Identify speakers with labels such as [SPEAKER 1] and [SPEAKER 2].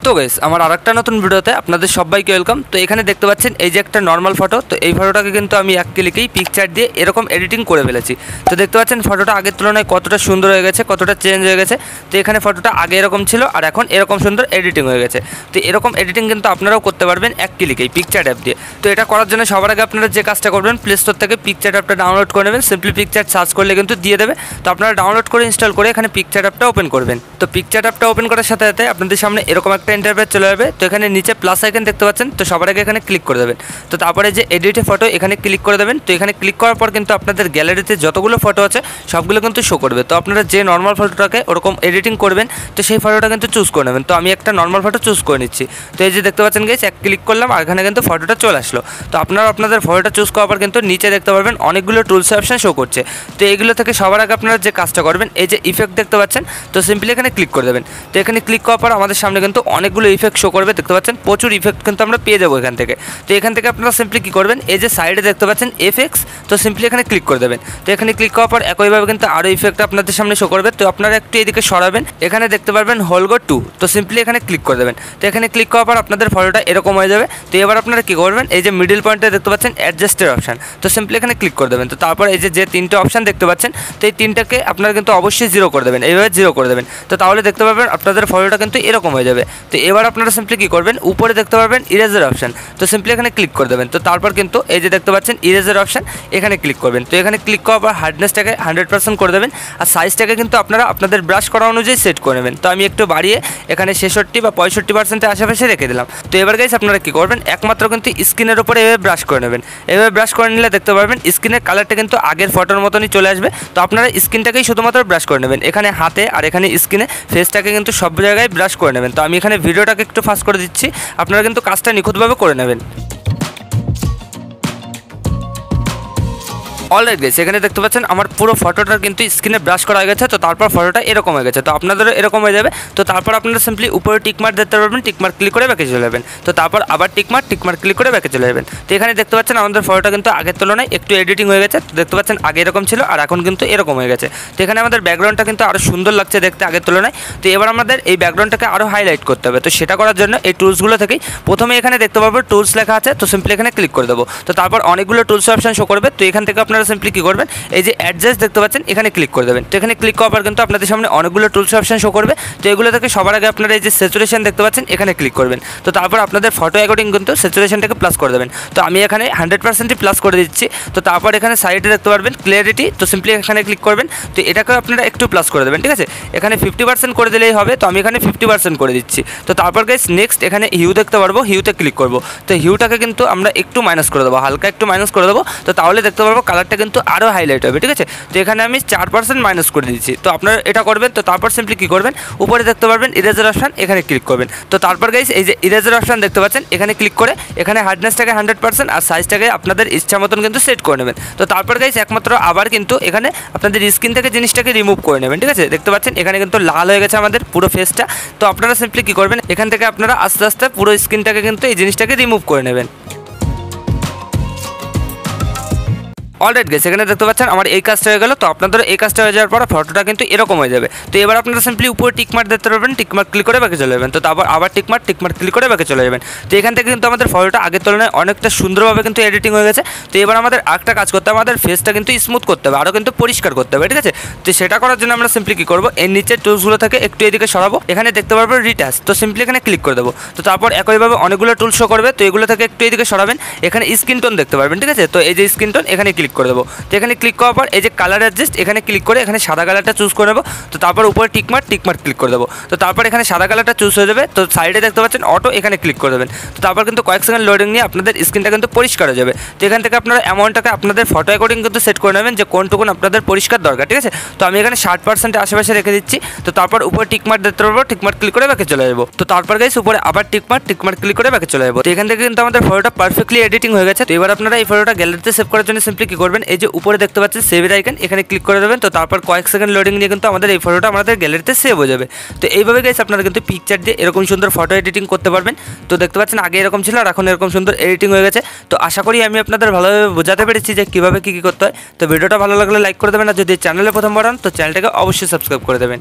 [SPEAKER 1] তো গাইস আমার আরেকটা নতুন ভিডিওতে আপনাদের সবাইকে ওয়েলকাম। তো এখানে দেখতে পাচ্ছেন এই যে একটা নর্মাল ফটো। তো এই ফটোটাকে কিন্তু আমি এক ক্লিকেই পিকচার দিয়ে এরকম এডিটিং করে ফেলেছি। তো দেখতে পাচ্ছেন ফটোটা আগের তুলনায় কতটা সুন্দর হয়ে গেছে, কতটা চেঞ্জ হয়ে গেছে। তো এখানে ফটোটা আগে এরকম ছিল আর এখন এরকম সুন্দর এডিটিং হয়ে গেছে। তো এরকম এডিটিং কিন্তু আপনারাও করতে পারবেন এক ক্লিকেই পিকচার অ্যাপ দিয়ে। তো এটা করার জন্য সবার আগে আপনারা যে কাজটা করবেন, প্লে স্টোর থেকে পিকচার অ্যাপটা ডাউনলোড করে নেবেন। সিম্পলি পিকচার সার্চ করলে কিন্তু দিয়ে দেবে। তো আপনারা ডাউনলোড করে ইনস্টল করে এখানে পিকচার অ্যাপটা ওপেন করবেন। তো পিকচার অ্যাপটা ওপেন করার সাথে সাথে আপনাদের সামনে এরকম একটা ইন্টারফেস চলে যাবে। তো এখানে নিচে প্লাস আইকন দেখতে পাচ্ছেন, তো সবার আগে এখানে ক্লিক করে দেবেন। তো তারপরে যে এডিটে ফটো এখানে ক্লিক করে দেবেন। তো এখানে ক্লিক করার পর কিন্তু আপনাদের গ্যালারিতে যতগুলো ফটো আছে সবগুলো কিন্তু শো করবে। তো আপনারা যে নর্মাল ফটোটাকে ওরকম এডিটিং করবেন, তো সেই ফটোটা কিন্তু চুজ করে নেবেন। তো আমি একটা নর্মাল ফটো চুজ করে নিচ্ছি। তো এই যে দেখতে পাচ্ছেন গাইস, এক ক্লিক করলাম আর এখানে কিন্তু ফটোটা চলে আসলো। তো আপনারা আপনাদের ফটোটা চুজ করার পর কিন্তু নিচে দেখতে পারবেন অনেকগুলো টুলস অপশন শো করছে। তো এইগুলো থেকে সবার আগে আপনারা যে কাজটা করবেন, এই যে ইফেক্ট দেখতে পাচ্ছেন, তো সিম্পলি এখানে ক্লিক করে দেবেন। তো এখানে ক্লিক করার পর আমাদের সামনে কিন্তু অনেকগুলো ইফেক্ট শো করবে। দেখতে পাচ্ছেন প্রচুর ইফেক্ট কিন্তু আমরা পেয়ে যাবো এখান থেকে। তো এখান থেকে আপনারা সিম্পলি কী করবেন, এই যে সাইডে দেখতে পাচ্ছেন এফএক্স, তো সিম্পলি এখানে ক্লিক করে দেবেন। তো এখানে ক্লিক করার পর একইভাবে কিন্তু আরও ইফেক্ট আপনাদের সামনে শো করবে। তো আপনারা একটু এদিকে সরাবেন, এখানে দেখতে পারবেন হোলগো 2, তো সিম্পলি এখানে ক্লিক করে দেবেন। তো এখানে ক্লিক করার পর আপনাদের ফটোটা এরকম হয়ে যাবে। তো এবার আপনারা কী করবেন, এই যে মিডিল পয়েন্টে দেখতে পাচ্ছেন অ্যাডজাস্টের অপশান, তো সিম্পলি এখানে ক্লিক করে দেবেন। তো তারপর এই যে তিনটে অপশান দেখতে পাচ্ছেন, তো এই তিনটাকে আপনারা কিন্তু অবশ্যই জিরো করে দেবেন, এইভাবে জিরো করে দেবেন। তো তাহলে দেখতে পাবেন আপনাদের ফটোটা কিন্তু এরকম হয়ে যাবে। তো এবার আপনারা সিম্পলি কী করবেন, উপরে দেখতে পারবেন ইরেজের অপশান, তো সিম্পলি এখানে ক্লিক করে দেবেন। তো তারপর কিন্তু এই যে দেখতে পাচ্ছেন ইরেজের অপশান, এখানে ক্লিক করবেন। তো এখানে ক্লিক করার পর হার্ডনেসটাকে 100% করে দেবেন আর সাইজটাকে কিন্তু আপনারা আপনাদের ব্রাশ করা অনুযায়ী সেট করে নেবেন। তো আমি একটু বাড়িয়ে এখানে 66 বা 65% আশেপাশে রেখে দিলাম। তো এবার গাইস আপনারা কী করবেন, একমাত্র কিন্তু স্ক্রিনের উপরে এভাবে ব্রাশ করে নেবেন। এভাবে ব্রাশ করে নিলে দেখতে পারবেন স্ক্রিনের কালারটা কিন্তু আগের ফটোর মতনই চলে আসবে। তো আপনারা স্ক্রিনটাকেই শুধুমাত্র ব্রাশ করে নেবেন, এখানে হাতে আর এখানে স্ক্রিনে ফেসটাকে কিন্তু সব জায়গায় ব্রাশ করে নেবেন। তো আমি এখানে ভিডিওটাকে একটু ফাস্ট করে দিচ্ছি, আপনারা কিন্তু কাজটা নিখুঁতভাবে করে নেবেন। অলরাইট গাইস, এখানে দেখতে পাচ্ছেন আমার পুরো ফটোটা কিন্তু স্ক্রিনে ব্রাশ করা হয়ে গেছে। তো তারপর ফটোটা এরকম হয়ে গেছে। তো আপনাদেরও এরকম হয়ে যাবে। তো তারপর আপনারা সিম্পলি উপরে টিকমার্ক দেখতে পারবেন, টিকমার্ক ক্লিক করে ব্যাকে চলে যাবেন। তো তারপর আবার টিকমার্ক ক্লিক করে ব্যাকে চলে যাবেন। তো এখানে দেখতে পাচ্ছেন আমাদের ফটোটা কিন্তু আগের তুলনায় একটু এডিটিং হয়ে গেছে। তো দেখতে পাচ্ছেন আগে এরকম ছিল আর এখন কিন্তু এরকম হয়ে গেছে। তো এখানে আমাদের ব্যাকগ্রাউন্ডটা কিন্তু আরও সুন্দর লাগছে দেখতে আগের তুলনায়। তো এবার আমাদের এই ব্যাকগ্রাউন্ডটাকে আরও হাইলাইট করতে হবে। তো সেটা করার জন্য এই টুলসগুলো থেকেই প্রথমে এখানে দেখতে পাবো টুলস লেখা আছে, তো সিম্পলি এখানে ক্লিক করে দেবো। তো তারপর অনেকগুলো টুলস অপশন শো করবে। তো এখান থেকে আপনারা সিম্পলি কী করবেন, এই যে অ্যাডজাস্ট দেখতে পাচ্ছেন, এখানে ক্লিক করে দেবেন। তো এখানে ক্লিক করার পর কিন্তু আপনাদের সামনে অনেকগুলো টুলস অপশন শো করবে। তো এগুলো থেকে সবার আগে আপনারা এই যে স্যাচুরেশন দেখতে পাচ্ছেন, এখানে ক্লিক করবেন। তো তারপর আপনাদের ফটো অ্যাকর্ডিং কিন্তু স্যাচুরেশনটাকে প্লাস করে দেবেন। তো আমি এখানে 100%ই প্লাস করে দিচ্ছি। তো তারপর এখানে সাইডে দেখতে পারবেন ক্লিয়ারিটি, তো সিম্পলি এখানে ক্লিক করবেন। তো এটাকেও আপনারা একটু প্লাস করে দেবেন, ঠিক আছে। এখানে 50% করে দিলেই হবে। তো আমি এখানে 50% করে দিচ্ছি। তো তারপর গাইস নেক্সট এখানে হিউ দেখতে পারবো, হিউতে ক্লিক করবো। তো হিউটাকে কিন্তু আমরা একটু মাইনাস করে দেবো, হালকা একটু মাইনাস করে দেবো। তো তাহলে দেখতে পারবো কালারটা কিন্তু আরও হাইলাইট হবে, ঠিক আছে। তো এখানে আমি 4% মাইনাস করে দিচ্ছি। তো আপনারা এটা করবেন। তো তারপর সিম্পলি কী করবেন, উপরে দেখতে পারবেন ইরেজার অপশান, এখানে ক্লিক করবেন। তো তারপর গাইস এই যে ইরেজার অপশান দেখতে পাচ্ছেন, এখানে ক্লিক করে এখানে হার্ডনেসটাকে 100% আর সাইজটাকে আপনাদের ইচ্ছা মতন কিন্তু সেট করে নেবেন। তো তারপর গাইস একমাত্র আবার কিন্তু এখানে আপনাদের স্ক্রিন থেকে জিনিসটাকে রিমুভ করে নেবেন, ঠিক আছে। দেখতে পাচ্ছেন এখানে কিন্তু লাল হয়ে গেছে আমাদের পুরো ফেসটা। তো আপনারা সিম্পলি কী করবেন, এখান থেকে আপনারা আস্তে আস্তে পুরো স্ক্রিনটাকে কিন্তু এই জিনিসটাকে রিমুভ করে নেবেন। অলরাইট গাইস, এখানে দেখতে পাচ্ছেন আমার এই কাজটা হয়ে গেল। তো আপনাদের এই কাজটা হয়ে যাওয়ার পর ফটোটা কিন্তু এরকম হয়ে যাবে। তো এবার আপনারা সিম্পলি উপরে টিকমার্ক দেখতে পারবেন, টিকমার্ক ক্লিক করে ব্যাকে চলে যাবেন। তো তারপর আবার টিকমার্ক ক্লিক করে ব্যাকে চলে যাবেন। তো এখান থেকে কিন্তু আমাদের ফটোটা আগের তুলনায় অনেকটা সুন্দরভাবে কিন্তু এডিটিং হয়ে গেছে। তো এবার আমাদের আরেকটা কাজ করতে হবে, আমাদের ফেসটা কিন্তু স্মুথ করতে হবে, আরও কিন্তু পরিষ্কার করতে হবে, ঠিক আছে। তো সেটা করার জন্য আমরা সিম্পলি কী করবো, এর নিচের টুলসগুলো থেকে একটু এদিকে সরাবো, এখানে দেখতে পারবো রিটাচ, তো সিম্পলি এখানে ক্লিক করে দেবো। তো তারপর একইভাবে অনেকগুলো টুলস শো করবে। তো এগুলো থেকে একটু এদিকে সরাবেন, এখানে স্কিন টোন দেখতে পারবেন, ঠিক আছে। তো এই যে স্কিন টোন এখানে ক্লিক করে দেবো। তো এখানে ক্লিক করার পর এই যে কালার অ্যাডজাস্ট, এখানে ক্লিক করে এখানে সাদা কালারটা চুজ করে নেবো। তো তারপর উপরে টিকমার্ক ক্লিক করে দেবো। তো তারপর এখানে সাদা কালারটা চুজ হয়ে যাবে। তো সাইডে দেখতে পাচ্ছেন অটো, এখানে ক্লিক করে দেবেন। তো তারপর কিন্তু কয়েক সেকেন্ড লোডিং নিয়ে আপনাদের স্ক্রিনটা কিন্তু পরিষ্কার হয়ে যাবে। তো এখান থেকে আপনারা অ্যামাউন্টটাকে আপনাদের ফটো অ্যাকর্ডিং কিন্তু সেট করে নেবেন যে কোনটুকুন আপনাদের পরিষ্কার দরকার, ঠিক আছে। তো আমি এখানে 60% আশেপাশে রেখে দিচ্ছি। তো তারপর উপরে টিকমার্ক দেখতে পারবো, টিকমার্ক ক্লিক করে ব্যাকে চলে যাবো। তো তারপর গাইস উপরে আবার টিকমার্ক ক্লিক করে ব্যাকে চলে যাবো। তো এখান থেকে কিন্তু আমাদের ফটোটা পারফেক্টলি এডিটিং হয়ে গেছে। তো এবার আপনারা এই ফটোটা গ্যালারিতে সেভ করার জন্য সিম্পলি কী করবেন, এই যে উপরে দেখতে পাচ্ছেন সেভের আইকন, এখানে ক্লিক করে দেবেন। তো তারপর কয়েক সেকেন্ড লোডিং নিয়ে কিন্তু আমাদের এই ফটোটা আমাদের গ্যালারিতে সেভ হয়ে যাবে। তো এইভাবে গাইস আপনারা কিন্তু পিকচার দিয়ে এরকম সুন্দর ফটো এডিটিং করতে পারবেন। তো দেখতে পাচ্ছেন আগে এরকম ছিল আর এখন এরকম সুন্দর এডিটিং হয়ে গেছে। তো আশা করি আমি আপনাদের ভালোভাবে বোঝাতে পেরেছি যে কীভাবে কী করতে হয়। তো ভিডিওটা ভালো লাগলে লাইক করে দেবেন আর যদি চ্যানেলে প্রথমবার হন তো চ্যানেলটাকে অবশ্যই সাবস্ক্রাইব করে দেবেন।